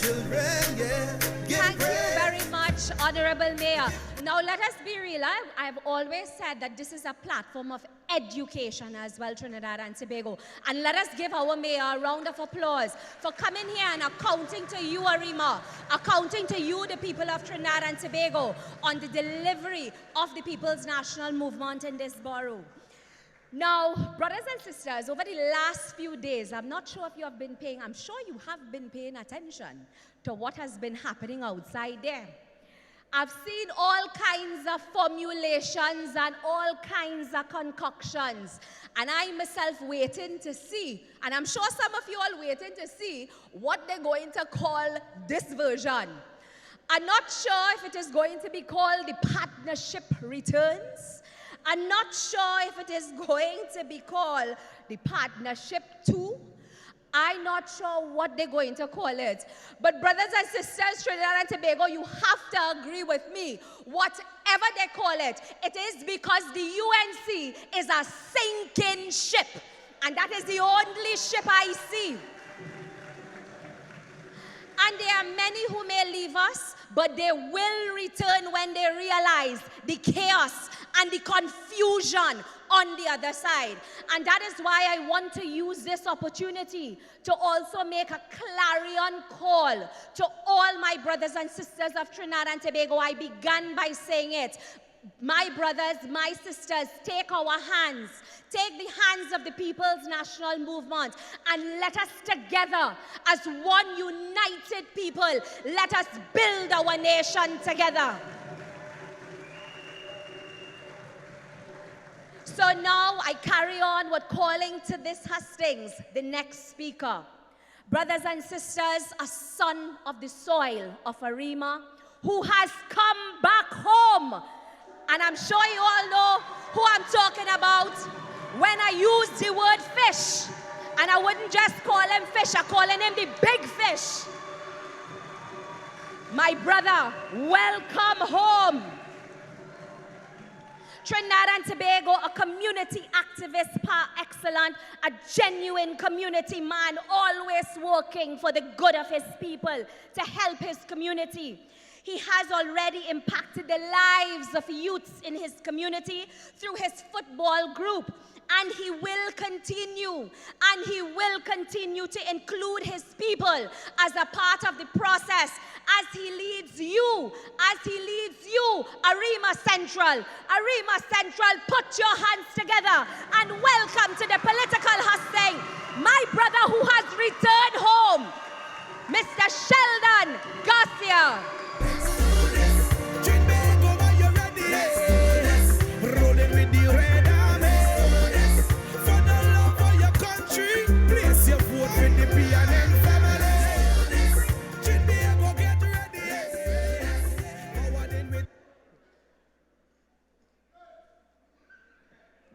children, yeah. Thank you very much, Honorable Mayor. Now let us be real. I've always said that this is a platform of education as well, Trinidad and Tobago. And let us give our mayor a round of applause for coming here and accounting to you, Arima, accounting to you, the people of Trinidad and Tobago, on the delivery of the People's National Movement in this borough. Now, brothers and sisters, over the last few days, I'm not sure if you have been paying, I'm sure you have been paying attention to what has been happening outside there. I've seen all kinds of formulations and all kinds of concoctions. And I myself waiting to see, and I'm sure some of you all waiting to see what they're going to call this version. I'm not sure if it is going to be called the Partnership Returns. I'm not sure if it is going to be called the Partnership 2. I'm not sure what they're going to call it. But brothers and sisters, Trinidad and Tobago, you have to agree with me. Whatever they call it, it is because the UNC is a sinking ship. And that is the only ship I see. And there are many who may leave us, but they will return when they realize the chaos and the confusion on the other side. And that is why I want to use this opportunity to also make a clarion call to all my brothers and sisters of Trinidad and Tobago. I began by saying it. My brothers, my sisters, take our hands, take the hands of the People's National Movement, and let us together, as one united people, let us build our nation together. So now I carry on with calling to this hustings, the next speaker. Brothers and sisters, a son of the soil of Arima, who has come back home. And I'm sure you all know who I'm talking about when I use the word fish. And I wouldn't just call him fish, I'm calling him the big fish. My brother, welcome home. Trinidad and Tobago, a community activist par excellence, a genuine community man, always working for the good of his people, to help his community. He has already impacted the lives of youths in his community through his football group. And he will continue to include his people as a part of the process as he leads you, Arima Central. Arima Central, put your hands together and welcome to the political hustling, my brother who has returned home, Mr. Sheldon Garcia. Rolling with the red army. For the love of your country, place your vote with the PNM family. Get ready.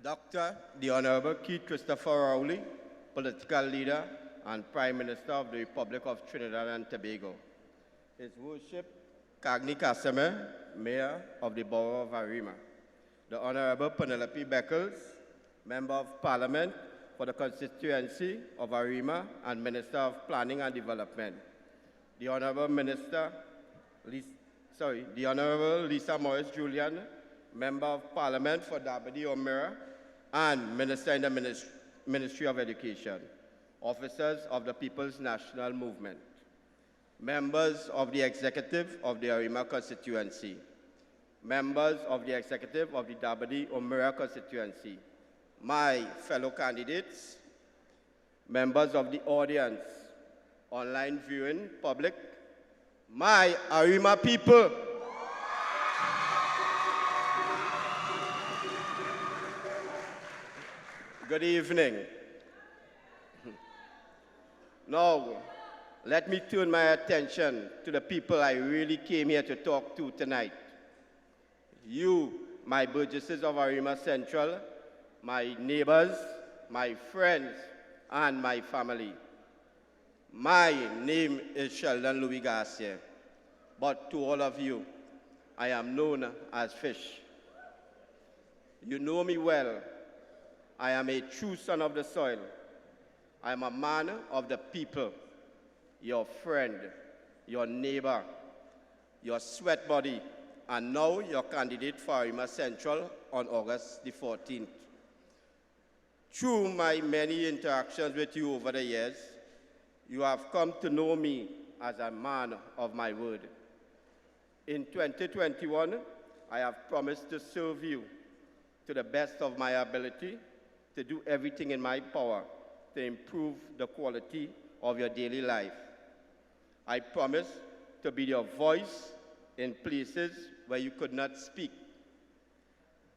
Dr. the Honorable Keith Christopher Rowley, political leader and Prime Minister of the Republic of Trinidad and Tobago. His Worship Kagni Kaseme, Mayor of the Borough of Arima. The Honorable Penelope Beckles, Member of Parliament for the constituency of Arima and Minister of Planning and Development. The Honorable the Honorable Lisa Morris Julian, Member of Parliament for Dabadi Omira and Minister in the Ministry of Education. Officers of the People's National Movement. Members of the Executive of the Arima constituency. Members of the Executive of the Dabadi Omira constituency, my fellow candidates, members of the audience, online viewing public, my Arima people. Good evening. Now, let me turn my attention to the people I really came here to talk to tonight. You, my burgesses of Arima Central, my neighbors, my friends, and my family. My name is Sheldon Louis Garcia, but to all of you, I am known as Fish. You know me well. I am a true son of the soil. I am a man of the people, your friend, your neighbor, your sweat body, and now your candidate for Arima Central on August the 14th. Through my many interactions with you over the years, you have come to know me as a man of my word. In 2021, I have promised to serve you to the best of my ability, to do everything in my power to improve the quality of your daily life. I promise to be your voice in places where you could not speak.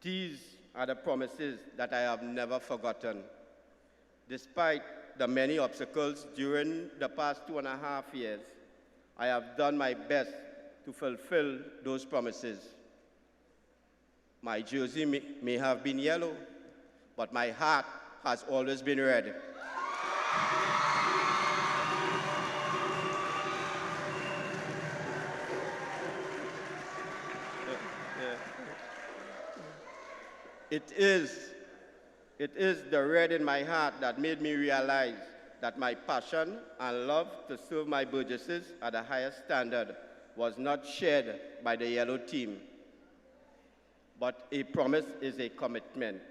These are the promises that I have never forgotten. Despite the many obstacles during the past 2.5 years, I have done my best to fulfill those promises. My jersey may have been yellow, but my heart has always been red. It is the red in my heart that made me realize that my passion and love to serve my burgesses at the highest standard was not shared by the yellow team. But a promise is a commitment,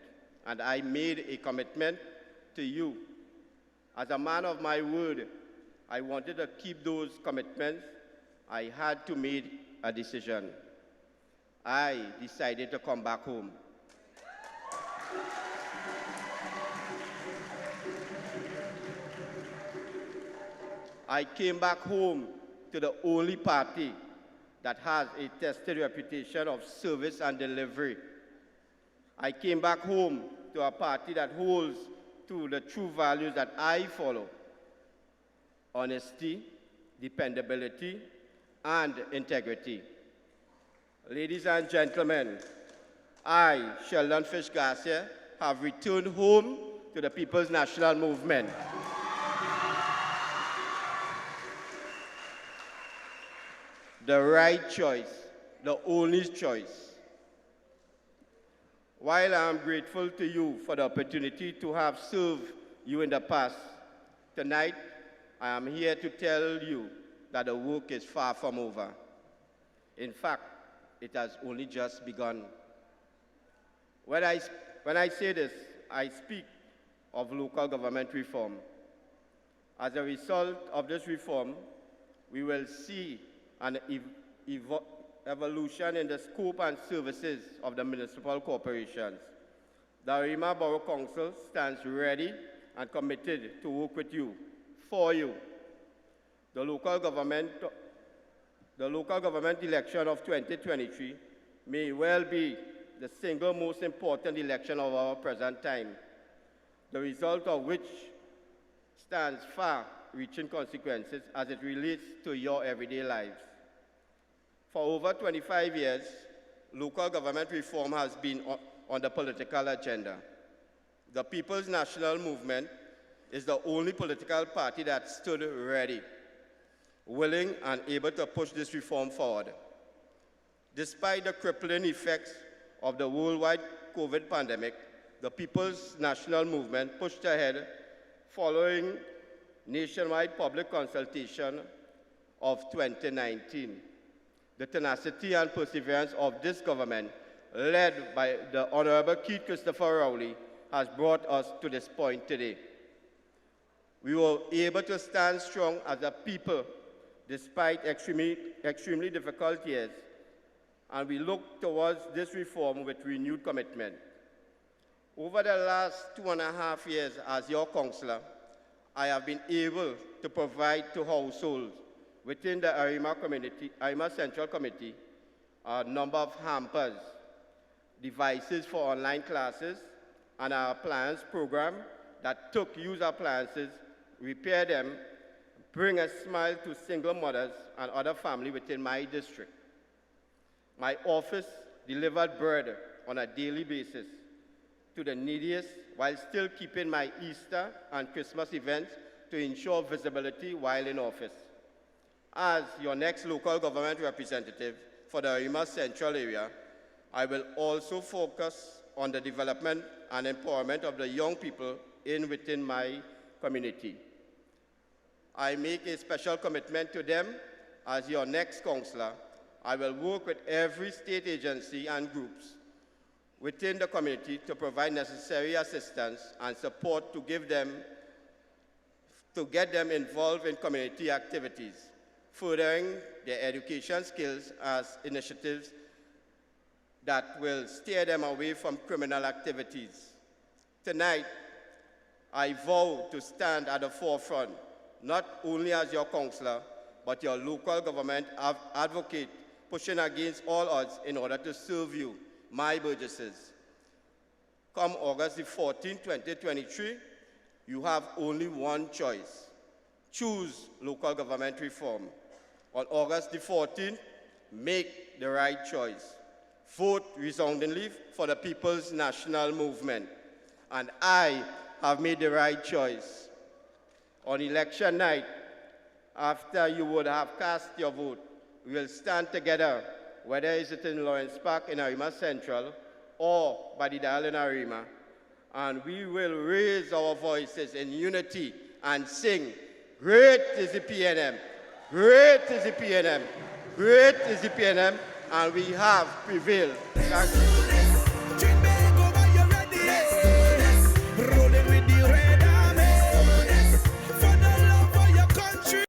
and I made a commitment to you. As a man of my word, I wanted to keep those commitments. I had to make a decision. I decided to come back home. I came back home to the only party that has a tested reputation of service and delivery. I came back home to a party that holds to the true values that I follow: honesty, dependability, and integrity. Ladies and gentlemen, I, Sheldon Garcia, have returned home to the People's National Movement. The right choice, the only choice. While I am grateful to you for the opportunity to have served you in the past, tonight I am here to tell you that the work is far from over. In fact, it has only just begun. When I say this, I speak of local government reform. As a result of this reform, we will see an evolution in the scope and services of the municipal corporations. The Arima Borough Council stands ready and committed to work with you, for you. The local government election of 2023 may well be the single most important election of our present time, the result of which stands far-reaching consequences as it relates to your everyday lives. For over 25 years, local government reform has been on the political agenda. The People's National Movement is the only political party that stood ready, willing and able to push this reform forward. Despite the crippling effects of the worldwide COVID pandemic, the People's National Movement pushed ahead following nationwide public consultation of 2019. The tenacity and perseverance of this government, led by the Honorable Keith Christopher Rowley, has brought us to this point today. We were able to stand strong as a people despite extremely difficult years, and we look towards this reform with renewed commitment. Over the last 2.5 years as your councillor, I have been able to provide to households within the Arima Central Committee a number of hampers, devices for online classes, and our appliance program that took used appliances, repair them, bring a smile to single mothers and other families within my district. My office delivered bread on a daily basis to the neediest while still keeping my Easter and Christmas events to ensure visibility while in office. As your next local government representative for the Arima Central area, I will also focus on the development and empowerment of the young people within my community. I make a special commitment to them as your next councillor, I will work with every state agency and groups within the community to provide necessary assistance and support to get them involved in community activities, furthering their education skills as initiatives that will steer them away from criminal activities. Tonight, I vow to stand at the forefront, not only as your councillor, but your local government advocate, pushing against all odds in order to serve you, my burgesses. Come August the 14th, 2023, you have only one choice. Choose local government reform. On August the 14th, make the right choice. Vote resoundingly for the People's National Movement. And I have made the right choice. On election night, after you would have cast your vote, we will stand together, whether it's in Lawrence Park in Arima Central or by the Dial in Arima, and we will raise our voices in unity and sing, "Great is the PNM, great is the PNM, great is the PNM," and we have prevailed. Thank you.